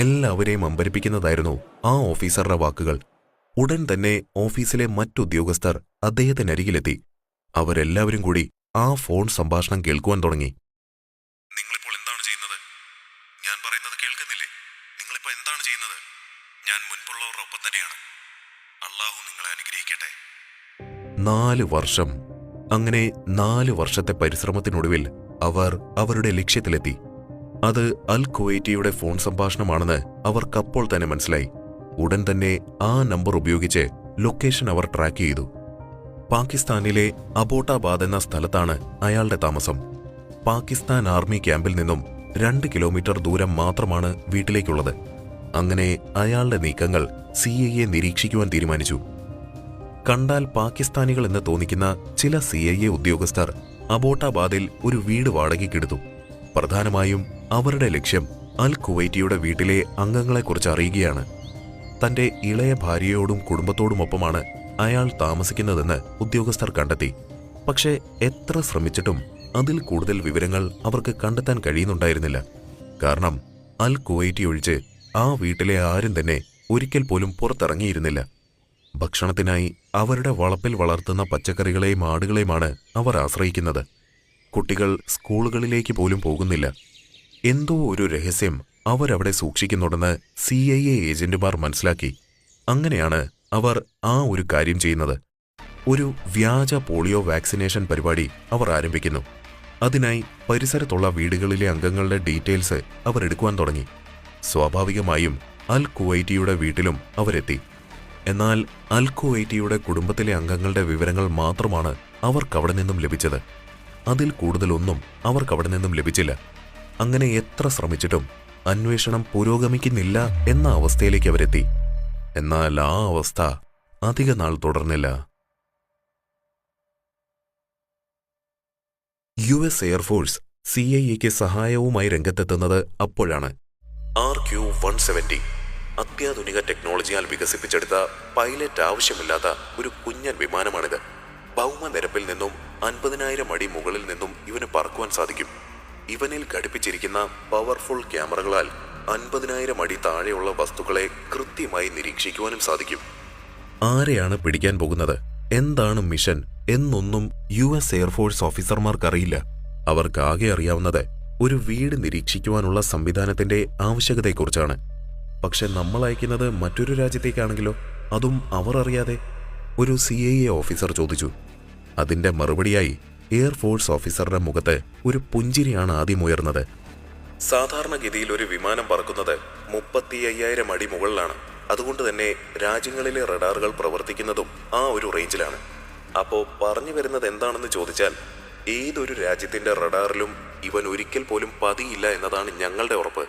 എല്ലാവരെയും അമ്പരിപ്പിക്കുന്നതായിരുന്നു ആ ഓഫീസറുടെ വാക്കുകൾ. ഉടൻ തന്നെ ഓഫീസിലെ മറ്റുദ്യോഗസ്ഥർ അദ്ദേഹത്തിനരികിലെത്തി. അവരെല്ലാവരും കൂടി ആ ഫോൺ സംഭാഷണം കേൾക്കുവാൻ തുടങ്ങി. നിങ്ങളിപ്പോൾ എന്താണ് ചെയ്യുന്നത്? ഞാൻ പറയുന്നത് കേൾക്കുന്നില്ലേ? നിങ്ങളിപ്പോൾ എന്താണ് ചെയ്യുന്നത്? ഞാൻ മുൻപുള്ളവരുടെ ഒപ്പം തന്നെയാണ്. അള്ളാഹു നിങ്ങളെ അനുഗ്രഹിക്കട്ടെ. 4 വർഷം. അങ്ങനെ 4 വർഷത്തെ പരിശ്രമത്തിനൊടുവിൽ അവർ അവരുടെ ലക്ഷ്യത്തിലെത്തി. അത് അൽ കുവൈറ്റിയുടെ ഫോൺ സംഭാഷണമാണെന്ന് അവർക്കപ്പോൾ തന്നെ മനസ്സിലായി. ഉടൻ തന്നെ ആ നമ്പർ ഉപയോഗിച്ച് ലൊക്കേഷൻ അവർ ട്രാക്ക് ചെയ്തു. പാകിസ്ഥാനിലെ അബോട്ടാബാദ് എന്ന സ്ഥലത്താണ് അയാളുടെ താമസം. പാകിസ്ഥാൻ ആർമി ക്യാമ്പിൽ നിന്നും 2 കിലോമീറ്റർ ദൂരം മാത്രമാണ് വീട്ടിലേക്കുള്ളത്. അങ്ങനെ അയാളുടെ നീക്കങ്ങൾ CIA നിരീക്ഷിക്കുവാൻ തീരുമാനിച്ചു. കണ്ടാൽ പാകിസ്ഥാനികൾ എന്ന് തോന്നിക്കുന്ന ചില CIA ഉദ്യോഗസ്ഥർ അബോട്ടാബാദിൽ ഒരു വീട് വാടകയ്ക്കെടുത്തു. പ്രധാനമായും അവരുടെ ലക്ഷ്യം അൽ കുവൈറ്റിയുടെ വീട്ടിലെ അംഗങ്ങളെക്കുറിച്ച് അറിയുകയാണ്. തന്റെ ഇളയ ഭാര്യയോടും കുടുംബത്തോടുമൊപ്പമാണ് അയാൾ താമസിക്കുന്നതെന്ന് ഉദ്യോഗസ്ഥർ കണ്ടെത്തി. പക്ഷേ എത്ര ശ്രമിച്ചിട്ടും അതിൽ കൂടുതൽ വിവരങ്ങൾ അവർക്ക് കണ്ടെത്താൻ കഴിയുന്നുണ്ടായിരുന്നില്ല. കാരണം അൽ കുവൈറ്റി ഒഴിച്ച് ആ വീട്ടിലെ ആരും തന്നെ ഒരിക്കൽ പോലും പുറത്തിറങ്ങിയിരുന്നില്ല. ഭക്ഷണത്തിനായി അവരുടെ വളപ്പിൽ വളർത്തുന്ന പച്ചക്കറികളെയും ആടുകളെയുമാണ് അവർ ആശ്രയിക്കുന്നത്. കുട്ടികൾ സ്കൂളുകളിലേക്ക് പോലും പോകുന്നില്ല. എന്തോ ഒരു രഹസ്യം അവരവിടെ സൂക്ഷിക്കുന്നുണ്ടെന്ന് CIA ഏജന്റുമാർ മനസ്സിലാക്കി. അങ്ങനെയാണ് അവർ ആ ഒരു കാര്യം ചെയ്യുന്നത്. ഒരു വ്യാജ പോളിയോ വാക്സിനേഷൻ പരിപാടി അവർ ആരംഭിക്കുന്നു. അതിനായി പരിസരത്തുള്ള വീടുകളിലെ അംഗങ്ങളുടെ ഡീറ്റെയിൽസ് അവർ എടുക്കുവാൻ തുടങ്ങി. സ്വാഭാവികമായും അൽ കുവൈറ്റിയുടെ വീട്ടിലും അവരെത്തി. എന്നാൽ അൽ കുവൈറ്റിയുടെ കുടുംബത്തിലെ അംഗങ്ങളുടെ വിവരങ്ങൾ മാത്രമാണ് അവർക്കവിടെ നിന്നും ലഭിച്ചത്. അതിൽ കൂടുതലൊന്നും അവർക്കവിടെ നിന്നും ലഭിച്ചില്ല. അങ്ങനെ എത്ര ശ്രമിച്ചിട്ടും അന്വേഷണം പുരോഗമിക്കുന്നില്ല എന്ന അവസ്ഥയിലേക്ക് അവരെത്തി. എന്നാൽ ആ അവസ്ഥ അധിക നാൾ തുടർന്നില്ല. US എയർഫോഴ്സ് CIAക്ക് സഹായവുമായി രംഗത്തെത്തുന്നത് അപ്പോഴാണ്. RQ-170 അത്യാധുനിക ടെക്നോളജിയാൽ വികസിപ്പിച്ചെടുത്ത പൈലറ്റ് ആവശ്യമില്ലാത്ത ഒരു കുഞ്ഞൻ വിമാനമാണിത്. ഭൗമനിരപ്പിൽ നിന്നും 50,000 അടി മുകളിൽ നിന്നും ഇവന് പറക്കുവാൻ സാധിക്കും. ഇവനിൽ ഘടിപ്പിച്ചിരിക്കുന്ന പവർഫുൾ ക്യാമറകളാൽ 50,000 അടി താഴെയുള്ള വസ്തുക്കളെ കൃത്യമായി നിരീക്ഷിക്കുവാനും സാധിക്കും. ആരെയാണ് പിടിക്കാൻ പോകുന്നത്, എന്താണ് മിഷൻ എന്നൊന്നും US എയർഫോഴ്സ് ഓഫീസർമാർക്കറിയില്ല. അവർക്കാകെ അറിയാവുന്നത് ഒരു വീട് നിരീക്ഷിക്കുവാനുള്ള സംവിധാനത്തിന്റെ ആവശ്യകതയെക്കുറിച്ചാണ്. പക്ഷെ നമ്മൾ അയക്കുന്നത് മറ്റൊരു രാജ്യത്തേക്കാണെങ്കിലോ, അതും അവർ അറിയാതെ? ഒരു CIA ഓഫീസർ ചോദിച്ചു. അതിന്റെ മറുപടിയായി എയർഫോഴ്സ് ഓഫീസറുടെ മുഖത്ത് ഒരു പുഞ്ചിരിയാണ് ആദ്യം ഉയർന്നത്. സാധാരണഗതിയിൽ ഒരു വിമാനം പറക്കുന്നത് 35,000 അടി മുകളിലാണ്. അതുകൊണ്ട് തന്നെ രാജ്യങ്ങളിലെ റഡാറുകൾ പ്രവർത്തിക്കുന്നതും ആ ഒരു റേഞ്ചിലാണ്. അപ്പോ പറഞ്ഞു വരുന്നത് എന്താണെന്ന് ചോദിച്ചാൽ, ഏതൊരു രാജ്യത്തിന്റെ റഡാറിലും ഇവൻ ഒരിക്കൽ പോലും പതിയില്ല എന്നതാണ് ഞങ്ങളുടെ ഉറപ്പ്.